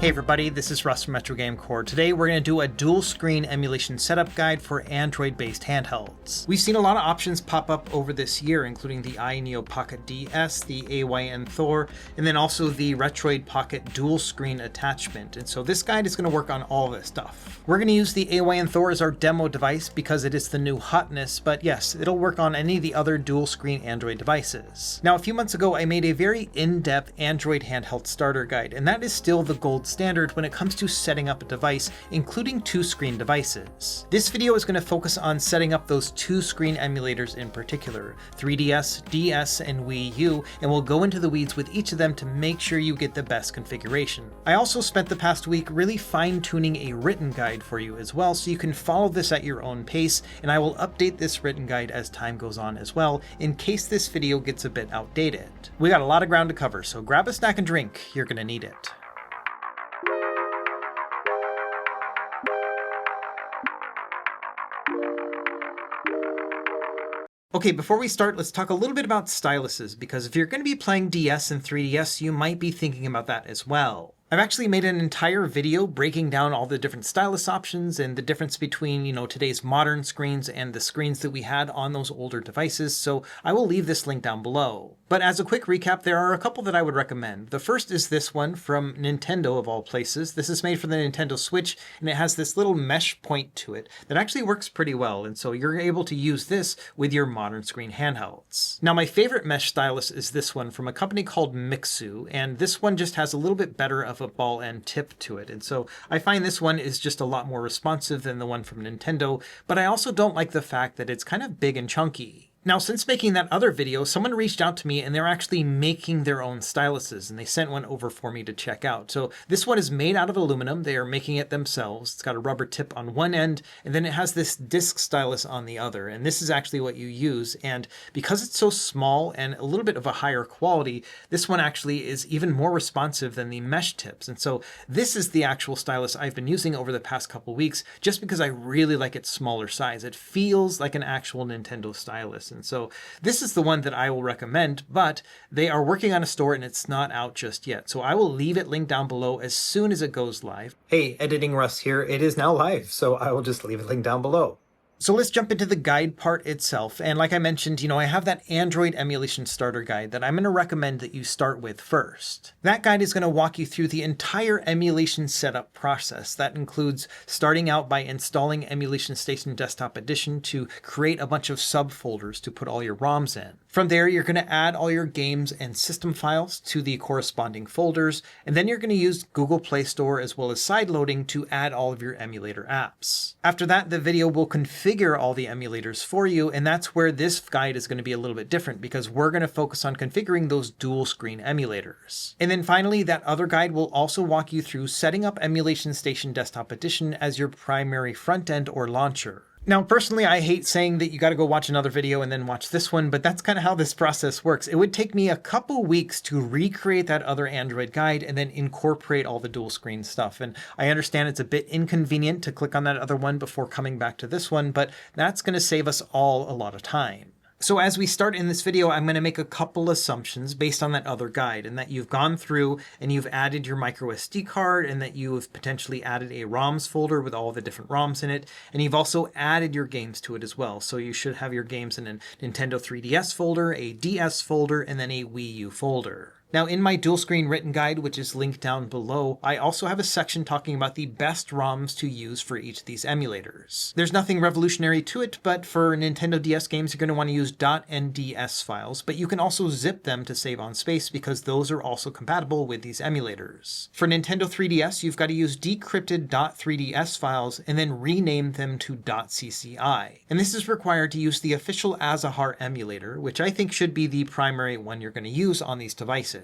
Hey everybody, this is Russ from Metro Game Core. Today we're going to do a dual screen emulation setup guide for Android-based handhelds. We've seen a lot of options pop up over this year, including the AYANEO Pocket DS, the AYANEO Thor, and then also the Retroid Pocket dual screen attachment. And so this guide is going to work on all this stuff. We're going to use the AYANEO Thor as our demo device because it is the new hotness, but yes, it'll work on any of the other dual screen Android devices. Now, a few months ago, I made a very in-depth Android handheld starter guide, and that is still the gold standard when it comes to setting up a device, including two-screen devices. This video is going to focus on setting up those two-screen emulators in particular, 3DS, DS, and Wii U, and we'll go into the weeds with each of them to make sure you get the best configuration. I also spent the past week really fine-tuning a written guide for you as well, so you can follow this at your own pace, and I will update this written guide as time goes on as well, in case this video gets a bit outdated. We got a lot of ground to cover, so grab a snack and drink, you're going to need it. Okay, before we start, let's talk a little bit about styluses, because if you're going to be playing DS and 3DS, you might be thinking about that as well. I've actually made an entire video breaking down all the different stylus options and the difference between, today's modern screens and the screens that we had on those older devices, so I will leave this link down below. But as a quick recap, there are a couple that I would recommend. The first is this one from Nintendo of all places. This is made for the Nintendo Switch, and it has this little mesh point to it that actually works pretty well, and so you're able to use this with your modern screen handhelds. Now, my favorite mesh stylus is this one from a company called Cemu, and this one just has a little bit better of a ball end tip to it, and so I find this one is just a lot more responsive than the one from Nintendo, but I also don't like the fact that it's kind of big and chunky. Now, since making that other video, someone reached out to me and they're actually making their own styluses, and they sent one over for me to check out. So this one is made out of aluminum. They are making it themselves. It's got a rubber tip on one end, and then it has this disc stylus on the other. And this is actually what you use. And because it's so small and a little bit of a higher quality, this one actually is even more responsive than the mesh tips. And so this is the actual stylus I've been using over the past couple weeks, just because I really like its smaller size. It feels like an actual Nintendo stylus. And so this is the one that I will recommend, but they are working on a store and it's not out just yet. So I will leave it linked down below as soon as it goes live. Hey, Editing Russ here. It is now live, so I will just leave it linked down below. So let's jump into the guide part itself. And like I mentioned, I have that Android emulation starter guide that I'm going to recommend that you start with first. That guide is going to walk you through the entire emulation setup process. That includes starting out by installing Emulation Station Desktop Edition to create a bunch of subfolders to put all your ROMs in. From there, you're going to add all your games and system files to the corresponding folders, and then you're going to use Google Play Store as well as sideloading to add all of your emulator apps. After that, the video will configure all the emulators for you, and that's where this guide is going to be a little bit different because we're going to focus on configuring those dual screen emulators. And then finally, that other guide will also walk you through setting up Emulation Station Desktop Edition as your primary front end or launcher. Now, personally, I hate saying that you got to go watch another video and then watch this one, but that's kind of how this process works. It would take me a couple weeks to recreate that other Android guide and then incorporate all the dual screen stuff. And I understand it's a bit inconvenient to click on that other one before coming back to this one, but that's going to save us all a lot of time. So as we start in this video, I'm going to make a couple assumptions based on that other guide, and that you've gone through and you've added your micro SD card, and that you have potentially added a ROMs folder with all the different ROMs in it, and you've also added your games to it as well. So you should have your games in a Nintendo 3DS folder, a DS folder, and then a Wii U folder. Now, in my dual screen written guide, which is linked down below, I also have a section talking about the best ROMs to use for each of these emulators. There's nothing revolutionary to it, but for Nintendo DS games, you're going to want to use .nds files, but you can also zip them to save on space because those are also compatible with these emulators. For Nintendo 3DS, you've got to use decrypted .3ds files and then rename them to .cci. And this is required to use the official Azahar emulator, which I think should be the primary one you're going to use on these devices.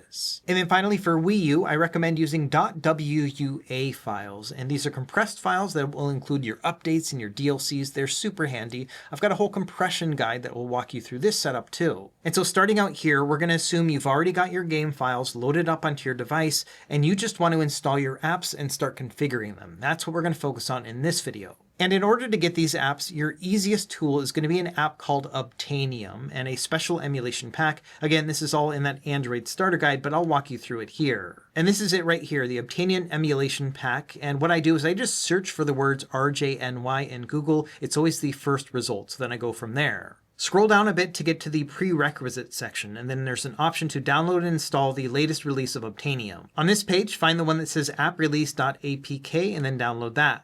And then finally, for Wii U, I recommend using .wua files, and these are compressed files that will include your updates and your DLCs. They're super handy. I've got a whole compression guide that will walk you through this setup too. And so starting out here, we're going to assume you've already got your game files loaded up onto your device, and you just want to install your apps and start configuring them. That's what we're going to focus on in this video. And in order to get these apps, your easiest tool is going to be an app called AYANEO and a special emulation pack. Again, this is all in that Android starter guide, but I'll walk you through it here. And this is it right here, the AYANEO emulation pack. And what I do is I just search for the words RJNY in Google. It's always the first result, so then I go from there. Scroll down a bit to get to the prerequisite section, and then there's an option to download and install the latest release of AYANEO. On this page, find the one that says apprelease.apk and then download that.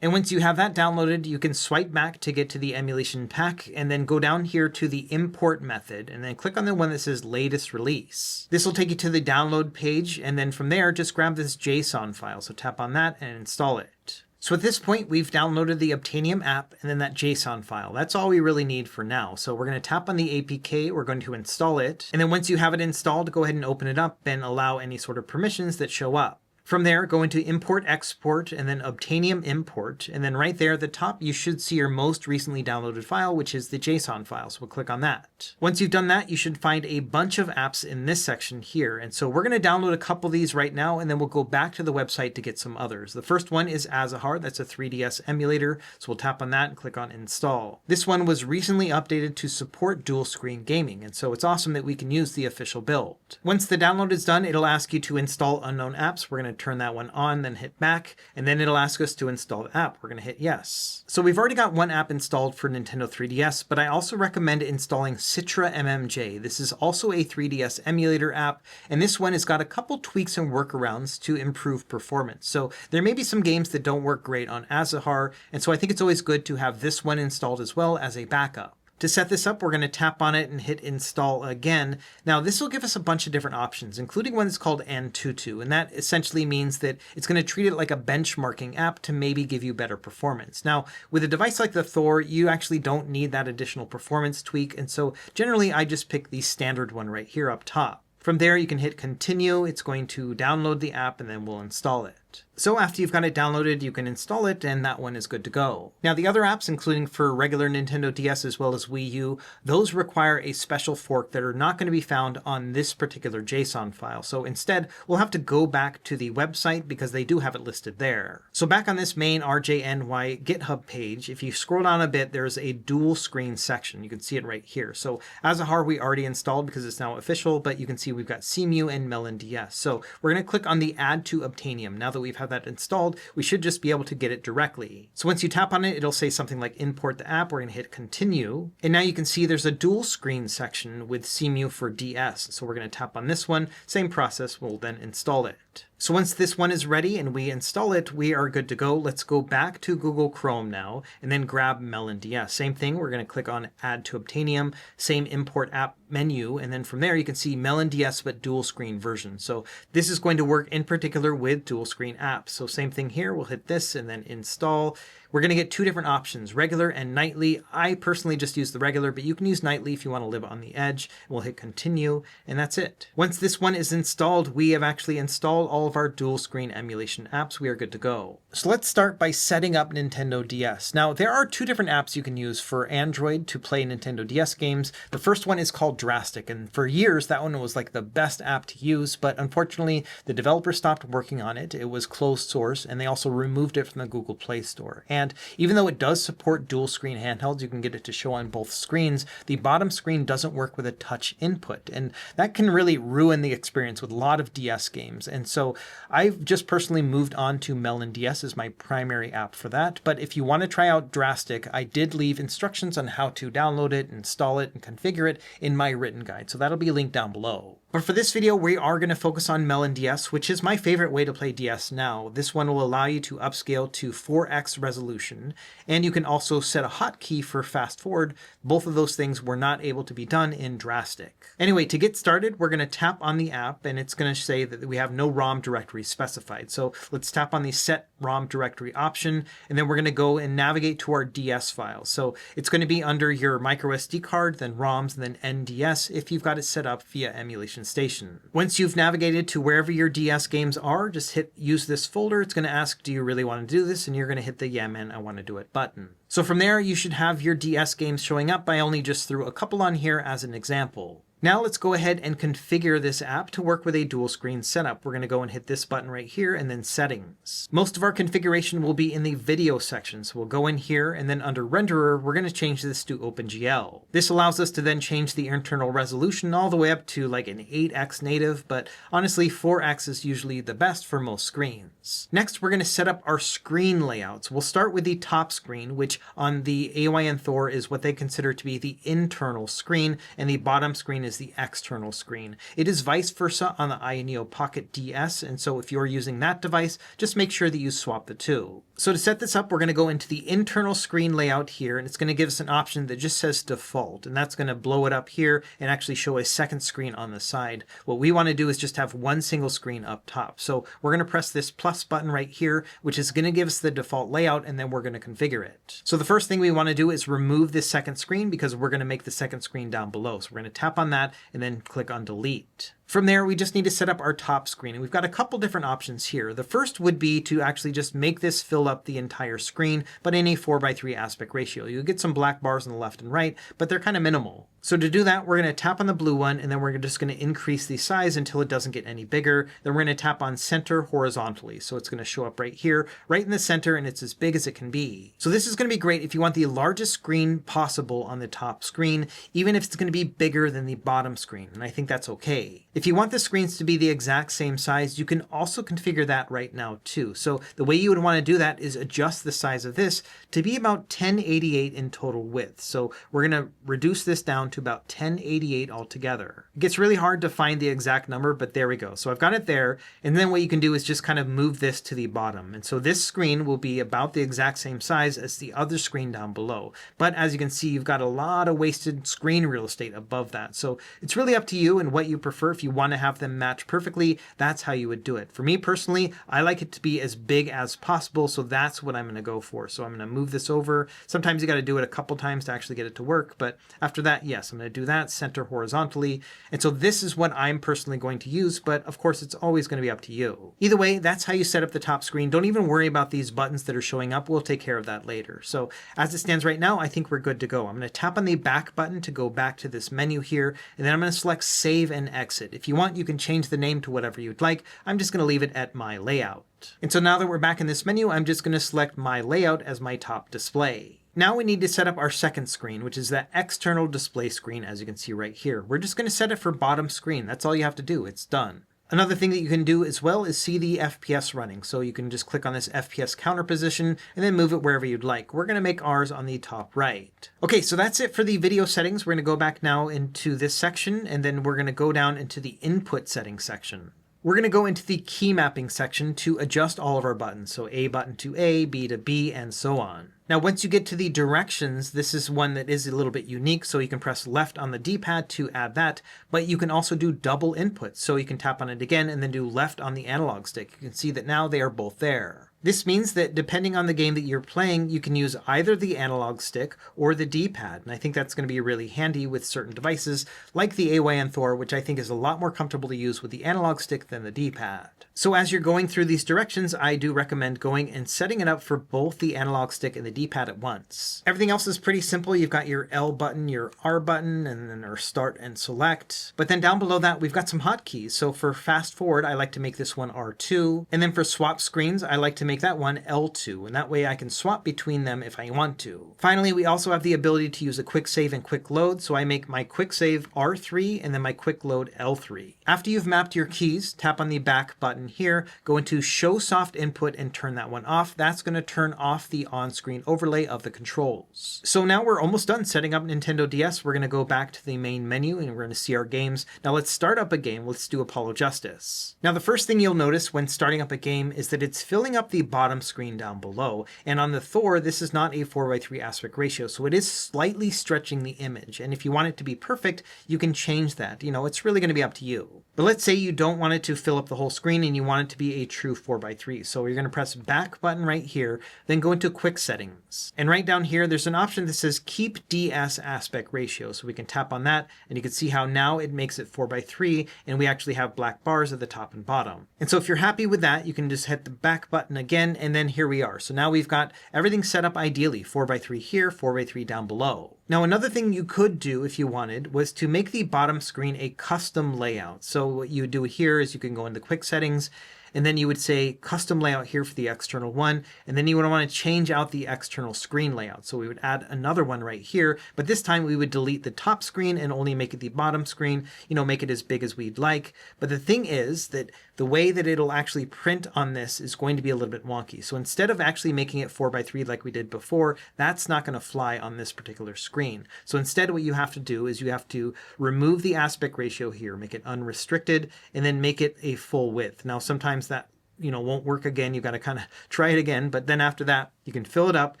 And once you have that downloaded, you can swipe back to get to the emulation pack and then go down here to the import method and then click on the one that says latest release. This will take you to the download page, and then from there, just grab this JSON file. So tap on that and install it. So at this point, we've downloaded the AYANEO app and then that JSON file. That's all we really need for now. So we're going to tap on the APK, we're going to install it. And then once you have it installed, go ahead and open it up and allow any sort of permissions that show up. From there, go into Import Export and then AYANEO Import. And then right there at the top, you should see your most recently downloaded file, which is the JSON file. So we'll click on that. Once you've done that, you should find a bunch of apps in this section here. And so we're going to download a couple of these right now, and then we'll go back to the website to get some others. The first one is Azahar. That's a 3DS emulator. So we'll tap on that and click on Install. This one was recently updated to support dual screen gaming. And so it's awesome that we can use the official build. Once the download is done, it'll ask you to install unknown apps. We're going to turn that one on, then hit back, and then it'll ask us to install the app. We're going to hit yes. So we've already got one app installed for Nintendo 3DS, but I also recommend installing Citra MMJ. This is also a 3DS emulator app, and this one has got a couple tweaks and workarounds to improve performance. So there may be some games that don't work great on Azahar, and so I think it's always good to have this one installed as well as a backup. To set this up, we're going to tap on it and hit install again. Now, this will give us a bunch of different options, including one that's called Antutu, and that essentially means that it's going to treat it like a benchmarking app to maybe give you better performance. Now, with a device like the Thor, you actually don't need that additional performance tweak, and so generally I just pick the standard one right here up top. From there, you can hit continue. It's going to download the app, and then we'll install it. So after you've got it downloaded, you can install it, and that one is good to go. Now, the other apps, including for regular Nintendo DS as well as Wii U, those require a special fork that are not going to be found on this particular JSON file. So instead, we'll have to go back to the website because they do have it listed there. So back on this main RJNY GitHub page, if you scroll down a bit, there's a dual screen section. You can see it right here. So Azahar we already installed because it's now official, but you can see we've got Cemu and MelonDS. So we're going to click on the Add to AYANEO. Now that we've had that installed, we should just be able to get it directly. So once you tap on it, it'll say something like import the app. We're going to hit continue. And now you can see there's a dual screen section with Cemu for DS. So we're going to tap on this one. Same process, we'll then install it. So once this one is ready and we install it, we are good to go. Let's go back to Google Chrome now and then grab MelonDS. Same thing, we're going to click on Add to AYANEO, same import app menu, and then from there you can see MelonDS but dual screen version. So this is going to work in particular with dual screen apps. So same thing here, we'll hit this and then install. We're going to get two different options, regular and nightly. I personally just use the regular, but you can use nightly if you want to live on the edge. We'll hit continue, and that's it. Once this one is installed, we have actually installed all of our dual screen emulation apps. We are good to go. So let's start by setting up Nintendo DS. Now, there are two different apps you can use for Android to play Nintendo DS games. The first one is called Drastic, and for years that one was like the best app to use, but unfortunately the developer stopped working on it. It was closed source, and they also removed it from the Google Play Store. And even though it does support dual screen handhelds, you can get it to show on both screens, the bottom screen doesn't work with a touch input, and that can really ruin the experience with a lot of DS games. And so I've just personally moved on to MelonDS as my primary app for that. But if you want to try out Drastic, I did leave instructions on how to download it, install it, and configure it in my written guide. So that'll be linked down below. But for this video, we are going to focus on MelonDS, which is my favorite way to play DS now. This one will allow you to upscale to 4x resolution, and you can also set a hotkey for fast forward. Both of those things were not able to be done in Drastic. Anyway, to get started, we're going to tap on the app, and it's going to say that we have no ROM directory specified. So let's tap on the Set ROM Directory option, and then we're going to go and navigate to our DS files. So it's going to be under your microSD card, then ROMs, and then NDS if you've got it set up via emulation station. Once you've navigated to wherever your DS games are, just hit use this folder. It's going to ask, do you really want to do this? And you're going to hit the yeah man, I want to do it button. So from there, you should have your DS games showing up. I only just threw a couple on here as an example. Now let's go ahead and configure this app to work with a dual screen setup. We're going to go and hit this button right here and then settings. Most of our configuration will be in the video section. So we'll go in here and then under renderer, we're going to change this to OpenGL. This allows us to then change the internal resolution all the way up to like an 8x native, but honestly 4x is usually the best for most screens. Next, we're going to set up our screen layouts. We'll start with the top screen, which on the AYANEO Thor is what they consider to be the internal screen, and the bottom screen is the external screen. It is vice versa on the AYANEO Pocket DS, and so if you're using that device, just make sure that you swap the two. So to set this up, we're going to go into the internal screen layout here, and it's going to give us an option that just says default, and that's going to blow it up here and actually show a second screen on the side. What we want to do is just have one single screen up top. So we're going to press this plus button right here, which is going to give us the default layout, and then we're going to configure it. So the first thing we want to do is remove this second screen because we're going to make the second screen down below. So we're going to tap on that and then click on delete. From there, we just need to set up our top screen, and we've got a couple different options here. The first would be to actually just make this fill up the entire screen, but in a 4:3 aspect ratio. You'll get some black bars on the left and right, but they're kind of minimal. So to do that, we're going to tap on the blue one, and then we're just going to increase the size until it doesn't get any bigger. Then we're going to tap on center horizontally. So it's going to show up right here, right in the center, and it's as big as it can be. So this is going to be great if you want the largest screen possible on the top screen, even if it's going to be bigger than the bottom screen, and I think that's okay. If you want the screens to be the exact same size, you can also configure that right now too. So the way you would want to do that is adjust the size of this to be about 1088 in total width. So we're going to reduce this down to about 1088 altogether. It gets really hard to find the exact number, but there we go. So I've got it there. And then what you can do is just kind of move this to the bottom. And so this screen will be about the exact same size as the other screen down below. But as you can see, you've got a lot of wasted screen real estate above that. So it's really up to you and what you prefer. If you want to have them match perfectly, that's how you would do it. For me personally, I like it to be as big as possible. So that's what I'm going to go for. So I'm going to move this over. Sometimes you got to do it a couple times to actually get it to work. But after that, yes, I'm going to do that, center horizontally. And so this is what I'm personally going to use, but of course it's always going to be up to you. Either way, that's how you set up the top screen. Don't even worry about these buttons that are showing up. We'll take care of that later. So as it stands right now, I think we're good to go. I'm going to tap on the back button to go back to this menu here, and then I'm going to select save and exit. If you want, you can change the name to whatever you'd like. I'm just going to leave it at my layout. And so now that we're back in this menu, I'm just going to select my layout as my top display. Now we need to set up our second screen, which is that external display screen, as you can see right here. We're just going to set it for bottom screen. That's all you have to do. It's done. Another thing that you can do as well is see the FPS running. So you can just click on this FPS counter position and then move it wherever you'd like. We're going to make ours on the top right. Okay, so that's it for the video settings. We're going to go back now into this section, and then we're going to go down into the input settings section. We're going to go into the key mapping section to adjust all of our buttons. So A button to A, B to B, and so on. Now, once you get to the directions, this is one that is a little bit unique. So you can press left on the D-pad to add that, but you can also do double inputs. So you can tap on it again and then do left on the analog stick. You can see that now they are both there. This means that depending on the game that you're playing, you can use either the analog stick or the D-pad. And I think that's going to be really handy with certain devices like the AYANEO Thor, which I think is a lot more comfortable to use with the analog stick than the D-pad. So as you're going through these directions, I do recommend going and setting it up for both the analog stick and the D-pad at once. Everything else is pretty simple. You've got your L button, your R button, and then our start and select. But then down below that, we've got some hotkeys. So for fast forward, I like to make this one R2. And then for swap screens, I like to make that one L2. And that way I can swap between them if I want to. Finally, we also have the ability to use a quick save and quick load. So I make my quick save R3 and then my quick load L3. After you've mapped your keys, tap on the back button here, go into show soft input and turn that one off. That's going to turn off the on-screen overlay of the controls. So now we're almost done setting up Nintendo DS. We're going to go back to the main menu and we're going to see our games. Now let's start up a game. Let's do Apollo Justice. Now the first thing you'll notice when starting up a game is that it's filling up the bottom screen down below. And on the Thor, this is not a 4:3 aspect ratio, so it is slightly stretching the image. And if you want it to be perfect, you can change that. You know, it's really going to be up to you. But let's say you don't want it to fill up the whole screen and you want it to be a true 4:3. So you're going to press back button right here, then go into quick settings. And right down here, there's an option that says keep DS aspect ratio. So we can tap on that and you can see how now it makes it 4:3 and we actually have black bars at the top and bottom. And so if you're happy with that, you can just hit the back button again again, and then here we are. So now we've got everything set up ideally, 4x3 here, 4x3 down below. Now, another thing you could do if you wanted was to make the bottom screen a custom layout. So what you would do here is you can go into quick settings, and then you would say custom layout here for the external one, and then you would want to change out the external screen layout. So we would add another one right here, but this time we would delete the top screen and only make it the bottom screen, make it as big as we'd like. But the thing is that the way that it'll actually print on this is going to be a little bit wonky. So instead of actually making it 4x3 like we did before, that's not going to fly on this particular screen. So instead what you have to do is you have to remove the aspect ratio here, make it unrestricted, and then make it a full width. Now sometimes that won't work again. You've got to kind of try it again. But then after that, you can fill it up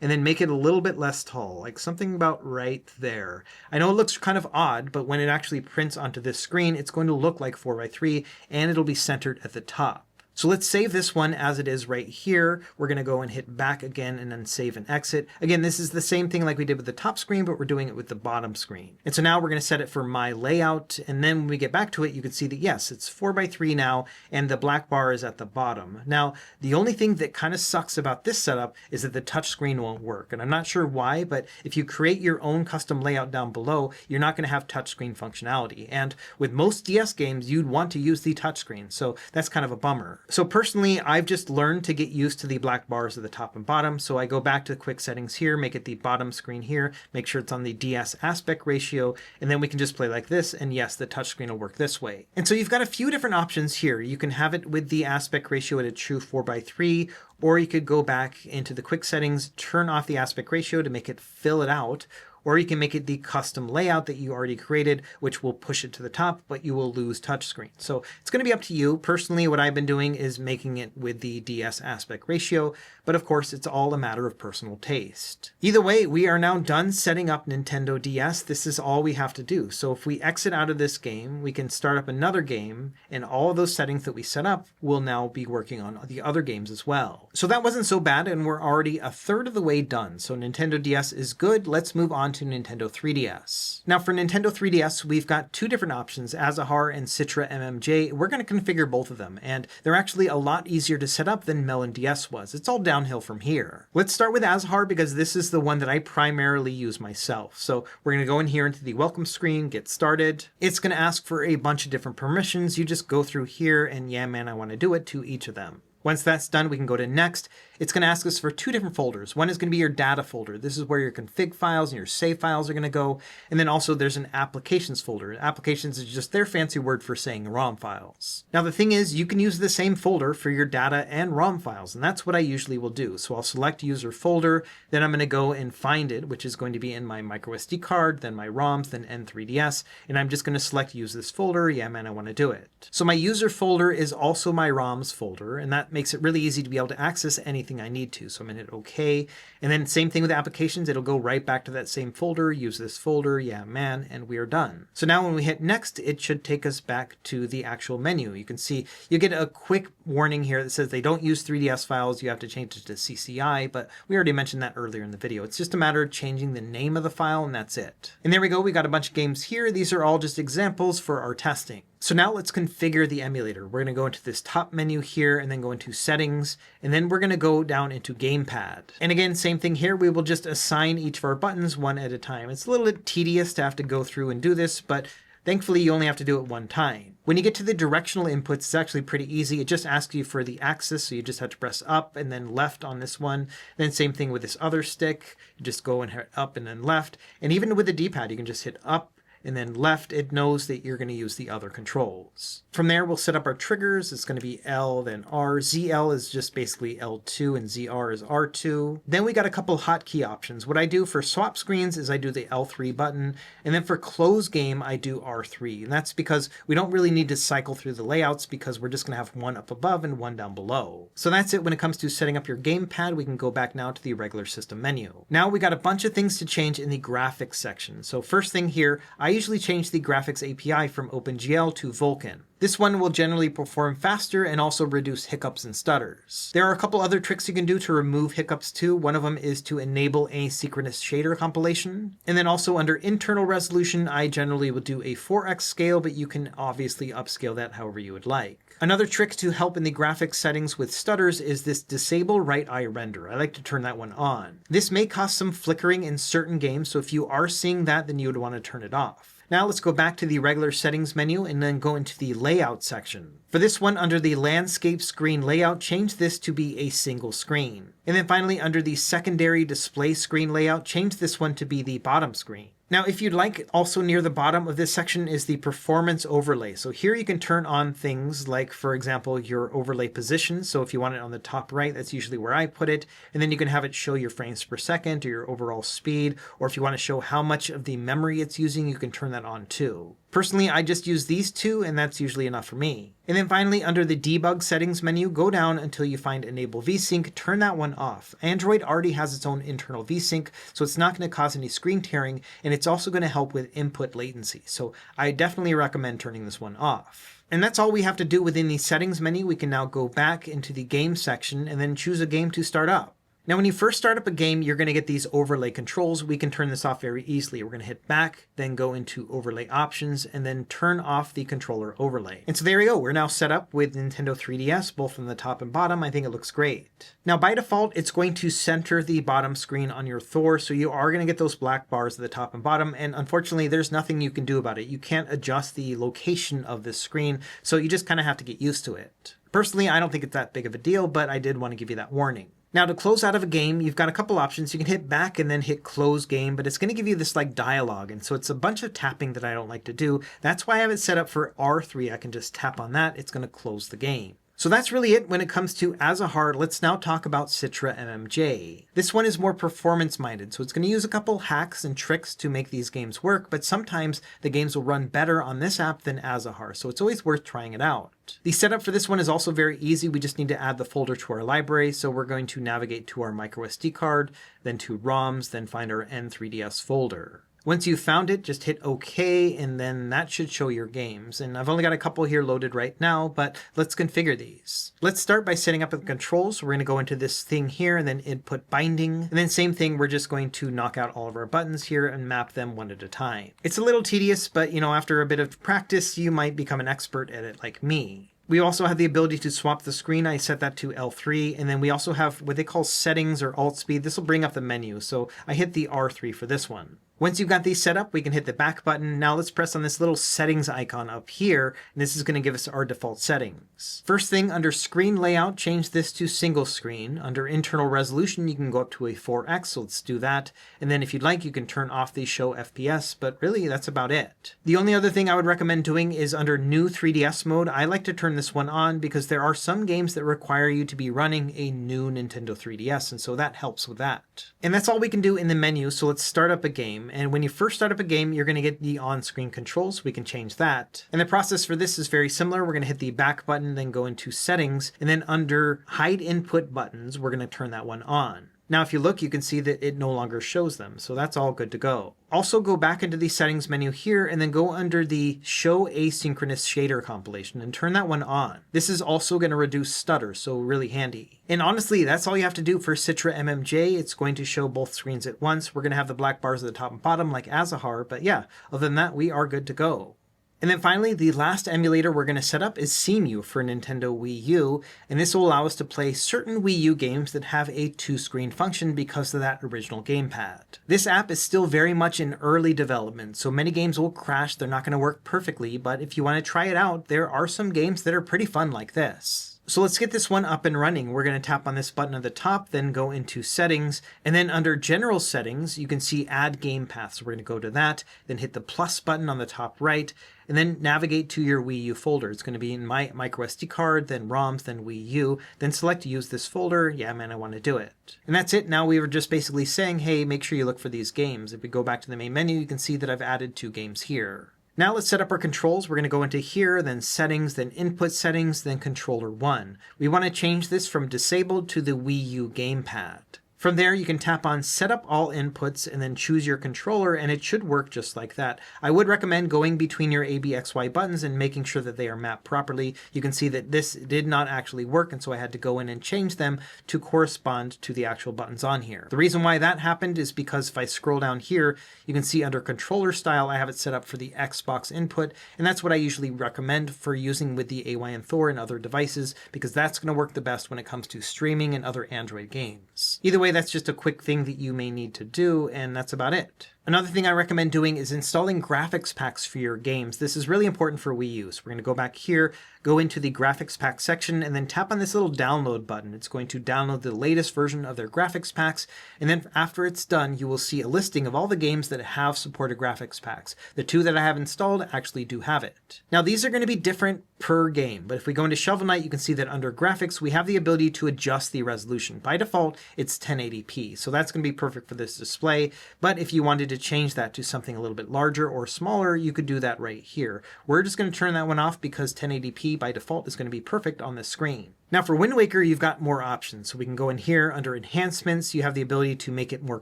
and then make it a little bit less tall, like something about right there. I know it looks kind of odd, but when it actually prints onto this screen, it's going to look like 4x3 and it'll be centered at the top. So let's save this one as it is right here. We're going to go and hit back again and then save and exit. Again, this is the same thing like we did with the top screen, but we're doing it with the bottom screen. And so now we're going to set it for my layout. And then when we get back to it, you can see that yes, it's 4x3 now, and the black bar is at the bottom. Now, the only thing that kind of sucks about this setup is that the touch screen won't work. And I'm not sure why, but if you create your own custom layout down below, you're not going to have touchscreen functionality. And with most DS games, you'd want to use the touchscreen. So that's kind of a bummer. So personally, I've just learned to get used to the black bars at the top and bottom. So I go back to the quick settings here, make it the bottom screen here, make sure it's on the DS aspect ratio, and then we can just play like this. And yes, the touchscreen will work this way. And so you've got a few different options here. You can have it with the aspect ratio at a true 4x3, or you could go back into the quick settings, turn off the aspect ratio to make it fill it out, or you can make it the custom layout that you already created, which will push it to the top, but you will lose touchscreen. So it's going to be up to you. Personally, what I've been doing is making it with the DS aspect ratio, but of course, it's all a matter of personal taste. Either way, we are now done setting up Nintendo DS. This is all we have to do. So if we exit out of this game, we can start up another game, and all of those settings that we set up will now be working on the other games as well. So that wasn't so bad, and we're already a third of the way done. So Nintendo DS is good. Let's move on to Nintendo 3DS. Now for Nintendo 3DS, we've got two different options, Azahar and Citra MMJ. We're going to configure both of them, and they're actually a lot easier to set up than MelonDS was. It's all downhill from here. Let's start with Azahar because this is the one that I primarily use myself. So we're going to go in here into the welcome screen, get started. It's going to ask for a bunch of different permissions. You just go through here and yeah, man, I want to do it to each of them. Once that's done, we can go to next. It's going to ask us for two different folders. One is going to be your data folder. This is where your config files and your save files are going to go. And then also there's an applications folder. Applications is just their fancy word for saying ROM files. Now the thing is, you can use the same folder for your data and ROM files, and that's what I usually will do. So I'll select user folder, then I'm going to go and find it, which is going to be in my microSD card, then my ROMs, then N3DS, and I'm just going to select use this folder. Yeah, man, I want to do it. So my user folder is also my ROMs folder, and that makes it really easy to be able to access anything I need to. So I'm going to hit OK. And then same thing with applications. It'll go right back to that same folder, use this folder, yeah, man, and we are done. So now when we hit next, it should take us back to the actual menu. You can see you get a quick warning here that says they don't use 3DS files. You have to change it to CCI, but we already mentioned that earlier in the video. It's just a matter of changing the name of the file, and that's it. And there we go. We got a bunch of games here. These are all just examples for our testing. So now let's configure the emulator. We're going to go into this top menu here and then go into settings, and then we're going to go down into gamepad. And again, same thing here. We will just assign each of our buttons one at a time. It's a little bit tedious to have to go through and do this, but thankfully you only have to do it one time. When you get to the directional inputs, it's actually pretty easy. It just asks you for the axis, so you just have to press up and then left on this one. Then same thing with this other stick. You just go and hit up and then left. And even with the D-pad, you can just hit up and then left. It knows that you're going to use the other controls. From there, we'll set up our triggers. It's going to be L, then R. ZL is just basically L2, and ZR is R2. Then we got a couple hotkey options. What I do for swap screens is I do the L3 button, and then for close game, I do R3. And that's because we don't really need to cycle through the layouts because we're just going to have one up above and one down below. So that's it when it comes to setting up your gamepad. We can go back now to the regular system menu. Now we got a bunch of things to change in the graphics section. So first thing here, I usually change the graphics API from OpenGL to Vulkan. This one will generally perform faster and also reduce hiccups and stutters. There are a couple other tricks you can do to remove hiccups too. One of them is to enable asynchronous shader compilation. And then also under internal resolution, I generally will do a 4x scale, but you can obviously upscale that however you would like. Another trick to help in the graphics settings with stutters is this disable right eye render. I like to turn that one on. This may cause some flickering in certain games, so if you are seeing that, then you would want to turn it off. Now let's go back to the regular settings menu and then go into the layout section. For this one, under the landscape screen layout, change this to be a single screen. And then finally, under the secondary display screen layout, change this one to be the bottom screen. Now, if you'd like, also near the bottom of this section is the performance overlay. So here you can turn on things like, for example, your overlay position. So if you want it on the top right, that's usually where I put it. And then you can have it show your frames per second or your overall speed. Or if you want to show how much of the memory it's using, you can turn that on too. Personally, I just use these two, and that's usually enough for me. And then finally, under the debug settings menu, go down until you find enable VSync, turn that one off. Android already has its own internal VSync, so it's not going to cause any screen tearing, and it's also going to help with input latency. So I definitely recommend turning this one off. And that's all we have to do within the settings menu. We can now go back into the game section and then choose a game to start up. Now, when you first start up a game, you're going to get these overlay controls. We can turn this off very easily. We're going to hit back, then go into overlay options, and then turn off the controller overlay. And so there we go. We're now set up with Nintendo 3DS, both from the top and bottom. I think it looks great. Now, by default, it's going to center the bottom screen on your Thor, so you are going to get those black bars at the top and bottom, and unfortunately, there's nothing you can do about it. You can't adjust the location of this screen, so you just kind of have to get used to it. Personally, I don't think it's that big of a deal, but I did want to give you that warning. Now, to close out of a game, you've got a couple options. You can hit back and then hit close game, but it's going to give you this like dialogue. And so it's a bunch of tapping that I don't like to do. That's why I have it set up for R3. I can just tap on that. It's going to close the game. So that's really it when it comes to Azahar. Let's now talk about Citra MMJ. This one is more performance minded, so it's going to use a couple hacks and tricks to make these games work, but sometimes the games will run better on this app than Azahar, so it's always worth trying it out. The setup for this one is also very easy. We just need to add the folder to our library, so we're going to navigate to our microSD card, then to ROMs, then find our N3DS folder. Once you've found it, just hit OK, and then that should show your games. And I've only got a couple here loaded right now, but let's configure these. Let's start by setting up the controls. We're going to go into this thing here and then input binding. And then same thing, we're just going to knock out all of our buttons here and map them one at a time. It's a little tedious, but after a bit of practice, you might become an expert at it like me. We also have the ability to swap the screen. I set that to L3. And then we also have what they call settings or alt speed. This will bring up the menu. So I hit the R3 for this one. Once you've got these set up, we can hit the back button. Now let's press on this little settings icon up here, and this is going to give us our default settings. First thing, under screen layout, change this to single screen. Under internal resolution, you can go up to a 4x, so let's do that. And then if you'd like, you can turn off the show FPS, but really that's about it. The only other thing I would recommend doing is under new 3DS mode. I like to turn this one on because there are some games that require you to be running a new Nintendo 3DS, and so that helps with that. And that's all we can do in the menu, so let's start up a game. And when you first start up a game, you're going to get the on-screen controls. We can change that. And the process for this is very similar. We're going to hit the back button, then go into settings, and then under hide input buttons, we're going to turn that one on. Now, if you look, you can see that it no longer shows them. So that's all good to go. Also go back into the settings menu here and then go under the show asynchronous shader compilation and turn that one on. This is also going to reduce stutter, so really handy. And honestly, that's all you have to do for Citra MMJ. It's going to show both screens at once. We're going to have the black bars at the top and bottom like Azahar, but yeah, other than that, we are good to go. And then finally, the last emulator we're going to set up is Cemu for Nintendo Wii U, and this will allow us to play certain Wii U games that have a two-screen function because of that original gamepad. This app is still very much in early development, so many games will crash, they're not going to work perfectly, but if you want to try it out, there are some games that are pretty fun like this. So let's get this one up and running. We're going to tap on this button at the top, then go into settings, and then under general settings, you can see add game path. So we're going to go to that, then hit the plus button on the top right, and then navigate to your Wii U folder. It's going to be in my microSD card, then ROMs, then Wii U, then select use this folder. Yeah, man, I want to do it. And that's it. Now we were just basically saying, hey, make sure you look for these games. If we go back to the main menu, you can see that I've added 2 games here. Now let's set up our controls. We're going to go into here, then settings, then input settings, then controller 1. We want to change this from disabled to the Wii U gamepad. From there, you can tap on Set up all inputs and then choose your controller, and it should work just like that. I would recommend going between your ABXY buttons and making sure that they are mapped properly. You can see that this did not actually work, and so I had to go in and change them to correspond to the actual buttons on here. The reason why that happened is because if I scroll down here, you can see under controller style, I have it set up for the Xbox input, and that's what I usually recommend for using with the AYANEO Thor and other devices, because that's going to work the best when it comes to streaming and other Android games. Either way, that's just a quick thing that you may need to do, and that's about it. Another thing I recommend doing is installing graphics packs for your games. This is really important for Wii U. So we're going to go back here, go into the graphics pack section, and then tap on this little download button. It's going to download the latest version of their graphics packs. And then after it's done, you will see a listing of all the games that have supported graphics packs. The 2 that I have installed actually do have it. Now these are going to be different per game, but if we go into Shovel Knight, you can see that under graphics, we have the ability to adjust the resolution. By default, it's 1080p. So that's going to be perfect for this display. But if you wanted to change that to something a little bit larger or smaller, you could do that right here. We're just going to turn that one off because 1080p by default is going to be perfect on this screen. Now for Wind Waker, you've got more options. So we can go in here under enhancements. You have the ability to make it more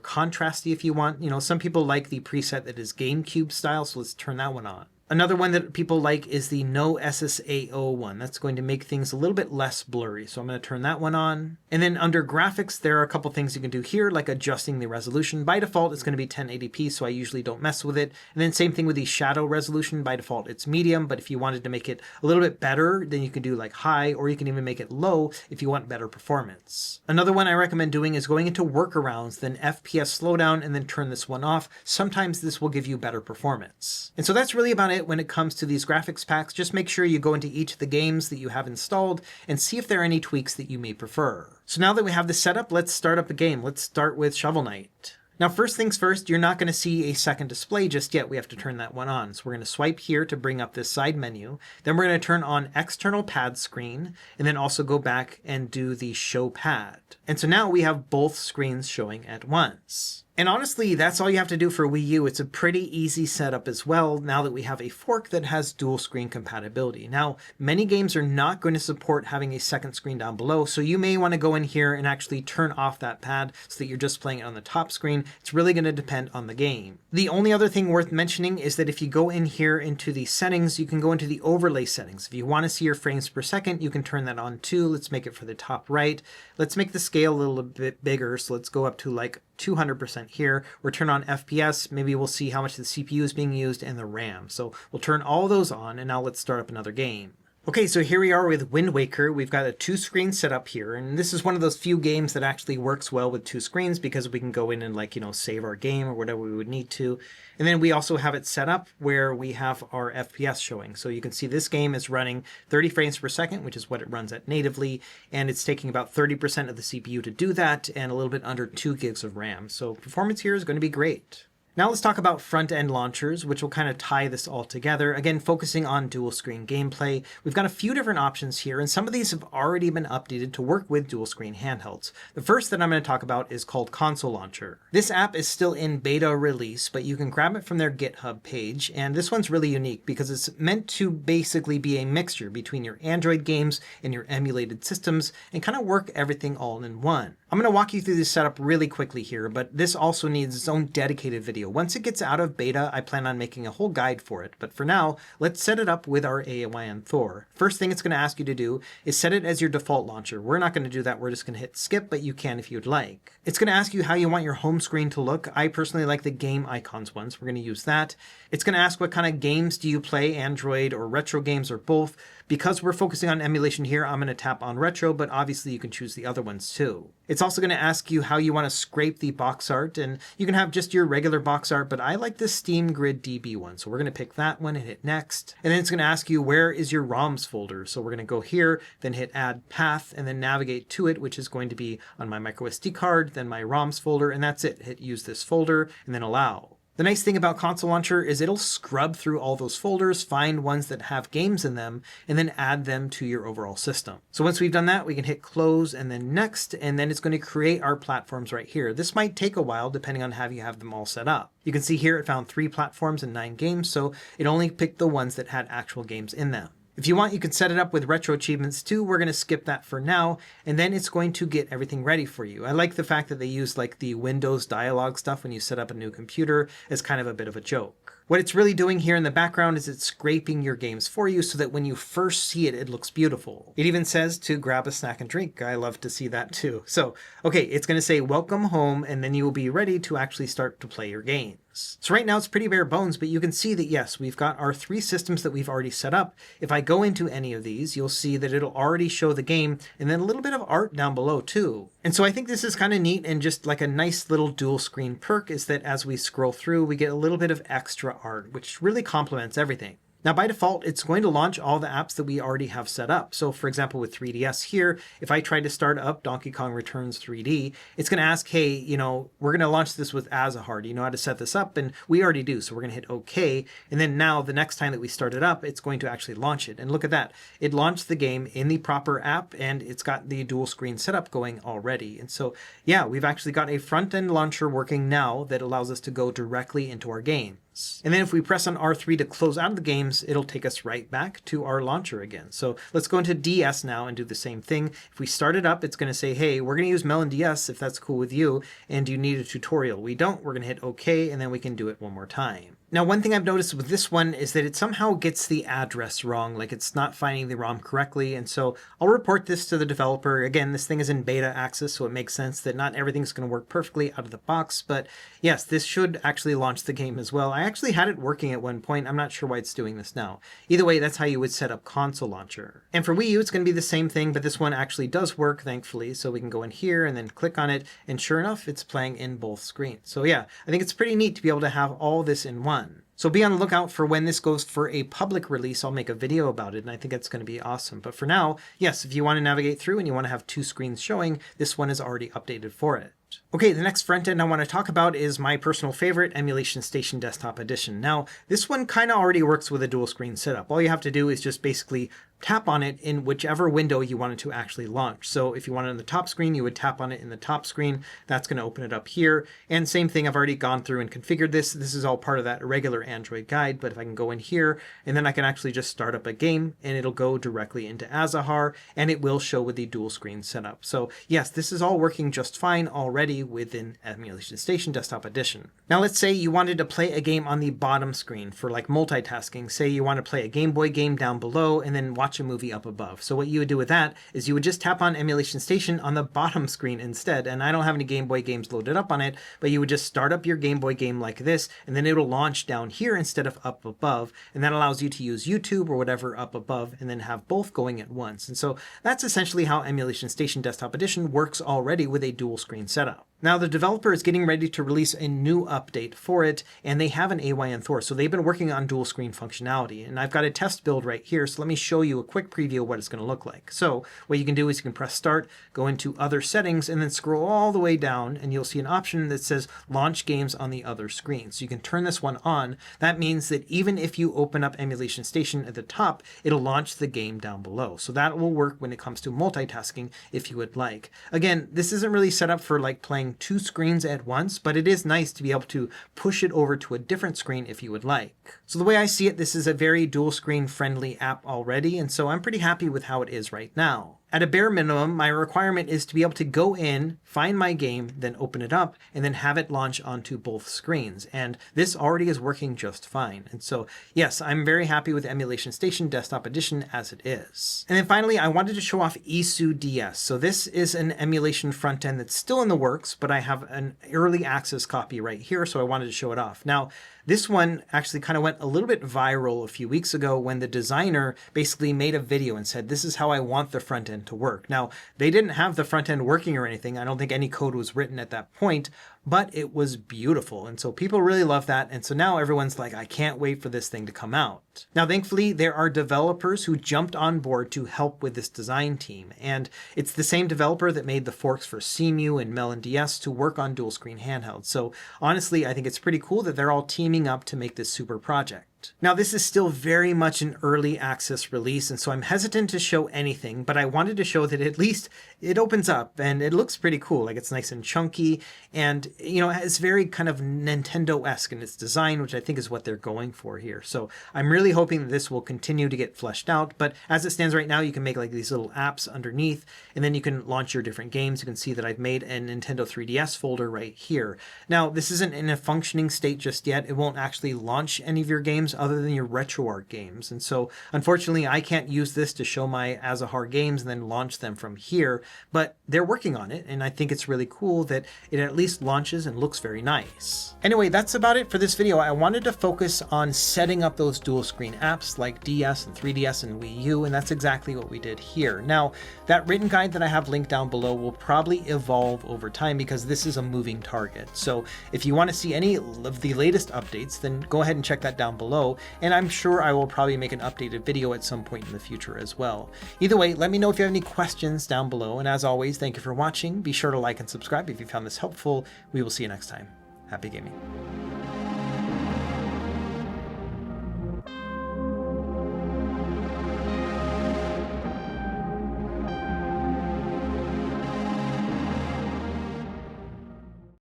contrasty if you want. You know, some people like the preset that is GameCube style, so let's turn that one on. Another one that people like is the no SSAO one. That's going to make things a little bit less blurry. So I'm going to turn that one on. And then under graphics, there are a couple things you can do here, like adjusting the resolution. By default, it's going to be 1080p, so I usually don't mess with it. And then same thing with the shadow resolution. By default, it's medium, but if you wanted to make it a little bit better, then you can do like high, or you can even make it low if you want better performance. Another one I recommend doing is going into workarounds, then FPS slowdown, and then turn this one off. Sometimes this will give you better performance. And so that's really about it when it comes to these graphics packs. Just make sure you go into each of the games that you have installed and see if there are any tweaks that you may prefer. So now that we have this set up, let's start up a game. Let's start with Shovel Knight. Now, first things first, you're not going to see a second display just yet. We have to turn that one on. So we're going to swipe here to bring up this side menu. Then we're going to turn on external pad screen, and then also go back and do the show pad. And so now we have both screens showing at once. And honestly, that's all you have to do for Wii U. It's a pretty easy setup as well, now that we have a fork that has dual screen compatibility. Now, many games are not going to support having a second screen down below, so you may want to go in here and actually turn off that pad so that you're just playing it on the top screen. It's really going to depend on the game. The only other thing worth mentioning is that if you go in here into the settings, you can go into the overlay settings. If you want to see your frames per second, you can turn that on too. Let's make it for the top right. Let's make the scale a little bit bigger, so let's go up to like 200% here. We'll turn on FPS. Maybe we'll see how much the CPU is being used and the RAM. So we'll turn all those on, and now let's start up another game. Okay, so here we are with Wind Waker. We've got a 2-screen setup here, and this is one of those few games that actually works well with 2 screens because we can go in and save our game or whatever we would need to. And then we also have it set up where we have our FPS showing. So you can see this game is running 30 frames per second, which is what it runs at natively, and it's taking about 30% of the CPU to do that and a little bit under 2 gigs of RAM. So performance here is going to be great. Now let's talk about front-end launchers, which will kind of tie this all together. Again, focusing on dual-screen gameplay. We've got a few different options here, and some of these have already been updated to work with dual-screen handhelds. The first that I'm going to talk about is called Console Launcher. This app is still in beta release, but you can grab it from their GitHub page, and this one's really unique because it's meant to basically be a mixture between your Android games and your emulated systems and kind of work everything all in one. I'm going to walk you through this setup really quickly here, but this also needs its own dedicated video. Once it gets out of beta, I plan on making a whole guide for it. But for now, let's set it up with our AYANEO Thor. First thing it's going to ask you to do is set it as your default launcher. We're not going to do that. We're just going to hit skip, but you can if you'd like. It's going to ask you how you want your home screen to look. I personally like the game icons ones. We're going to use that. It's going to ask what kind of games do you play, Android or retro games or both. Because we're focusing on emulation here, I'm going to tap on retro, but obviously you can choose the other ones too. It's also going to ask you how you want to scrape the box art, and you can have just your regular box art, but I like the Steam Grid DB one. So we're going to pick that one and hit next. And then it's going to ask you where is your ROMs folder. So we're going to go here, then hit add path, and then navigate to it, which is going to be on my microSD card, then my ROMs folder, and that's it. Hit use this folder, and then allow. The nice thing about Console Launcher is it'll scrub through all those folders, find ones that have games in them, and then add them to your overall system. So once we've done that, we can hit close and then next, and then it's going to create our platforms right here. This might take a while depending on how you have them all set up. You can see here it found 3 platforms and 9 games, so it only picked the ones that had actual games in them. If you want, you can set it up with retro achievements too. We're going to skip that for now, and then it's going to get everything ready for you. I like the fact that they use like the Windows dialog stuff when you set up a new computer as kind of a bit of a joke. What it's really doing here in the background is it's scraping your games for you so that when you first see it, it looks beautiful. It even says to grab a snack and drink. I love to see that too. So, okay, it's going to say welcome home, and then you will be ready to actually start to play your games. So right now it's pretty bare bones, but you can see that yes, we've got our 3 systems that we've already set up. If I go into any of these, you'll see that it'll already show the game and then a little bit of art down below too. And so I think this is kind of neat, and just like a nice little dual screen perk is that as we scroll through, we get a little bit of extra art, which really complements everything. Now, by default, it's going to launch all the apps that we already have set up. So for example, with 3DS here, if I try to start up Donkey Kong Returns 3D, it's going to ask, hey, you know, we're going to launch this with Azahar. Do you know how to set this up? And we already do. So we're going to hit OK. And then now the next time that we start it up, it's going to actually launch it. And look at that. It launched the game in the proper app, and it's got the dual screen setup going already. And so, yeah, we've actually got a front-end launcher working now that allows us to go directly into our game. And then if we press on R3 to close out of the games, it'll take us right back to our launcher again. So let's go into DS now and do the same thing. If we start it up, it's going to say, hey, we're going to use MelonDS if that's cool with you, and do you need a tutorial? We don't. We're going to hit OK, and then we can do it one more time. Now, one thing I've noticed with this one is that it somehow gets the address wrong, like it's not finding the ROM correctly, and so I'll report this to the developer. Again, this thing is in beta access, so it makes sense that not everything's going to work perfectly out of the box, but yes, this should actually launch the game as well. I actually had it working at one point. I'm not sure why it's doing this now. Either way, that's how you would set up Console Launcher. And for Wii U, it's going to be the same thing, but this one actually does work, thankfully, so we can go in here and then click on it, and sure enough, it's playing in both screens. So yeah, I think it's pretty neat to be able to have all this in one. So be on the lookout for when this goes for a public release. I'll make a video about it, and I think it's going to be awesome. But for now, yes, if you want to navigate through and you want to have 2 screens showing, this one is already updated for it. Okay, the next front end I want to talk about is my personal favorite, Emulation Station Desktop Edition. Now, this one kind of already works with a dual screen setup. All you have to do is just basically tap on it in whichever window you want it to actually launch. So if you want it on the top screen, you would tap on it in the top screen. That's going to open it up here. And same thing, I've already gone through and configured this. This is all part of that regular Android guide, but if I can go in here, and then I can actually just start up a game, and it'll go directly into Azahar, and it will show with the dual screen setup. So yes, this is all working just fine already within Emulation Station Desktop Edition. Now let's say you wanted to play a game on the bottom screen for like multitasking. Say you want to play a Game Boy game down below and then watch a movie up above. So what you would do with that is you would just tap on Emulation Station on the bottom screen instead. And I don't have any Game Boy games loaded up on it, but you would just start up your Game Boy game like this, and then it'll launch down here instead of up above. And that allows you to use YouTube or whatever up above and then have both going at once. And so that's essentially how Emulation Station Desktop Edition works already with a dual screen setup. Now the developer is getting ready to release a new update for it, and they have an AYANEO Thor, so they've been working on dual screen functionality. And I've got a test build right here, so let me show you a quick preview of what it's going to look like. So what you can do is you can press start, go into other settings, and then scroll all the way down, and you'll see an option that says launch games on the other screen. So you can turn this one on. That means that even if you open up Emulation Station at the top, it'll launch the game down below. So that will work when it comes to multitasking if you would like. Again, this isn't really set up for like playing 2 screens at once, but it is nice to be able to push it over to a different screen if you would like. So the way I see it, this is a very dual screen friendly app already, and so I'm pretty happy with how it is right now. At a bare minimum, my requirement is to be able to go in, find my game, then open it up, and then have it launch onto both screens. And this already is working just fine. And so, yes, I'm very happy with Emulation Station Desktop Edition as it is. And then finally, I wanted to show off iiSU DS. So this is an emulation front end that's still in the works, but I have an early access copy right here, so I wanted to show it off. Now, this one actually kind of went a little bit viral a few weeks ago when the designer basically made a video and said, this is how I want the front end to work. Now, they didn't have the front end working or anything. I don't think any code was written at that point, but it was beautiful. And so people really love that. And so now everyone's like, I can't wait for this thing to come out. Now, thankfully, there are developers who jumped on board to help with this design team. And it's the same developer that made the forks for Cemu and MelonDS to work on dual screen handhelds. So honestly, I think it's pretty cool that they're all teaming up to make this super project. Now, this is still very much an early access release, and so I'm hesitant to show anything, but I wanted to show that at least it opens up and it looks pretty cool. Like, it's nice and chunky, and it's very kind of Nintendo-esque in its design, which I think is what they're going for here. So I'm really hoping that this will continue to get fleshed out, but as it stands right now, you can make like these little apps underneath, and then you can launch your different games. You can see that I've made a Nintendo 3DS folder right here. Now, this isn't in a functioning state just yet. It won't actually launch any of your games other than your RetroArch games. And so unfortunately, I can't use this to show my Azahar games and then launch them from here, but they're working on it. And I think it's really cool that it at least launches and looks very nice. Anyway, that's about it for this video. I wanted to focus on setting up those dual screen apps like DS and 3DS and Wii U, and that's exactly what we did here. Now, that written guide that I have linked down below will probably evolve over time because this is a moving target. So if you want to see any of the latest updates, then go ahead and check that down below. And I'm sure I will probably make an updated video at some point in the future as well. Either way, let me know if you have any questions down below. And as always, thank you for watching. Be sure to like and subscribe if you found this helpful. We will see you next time. Happy gaming.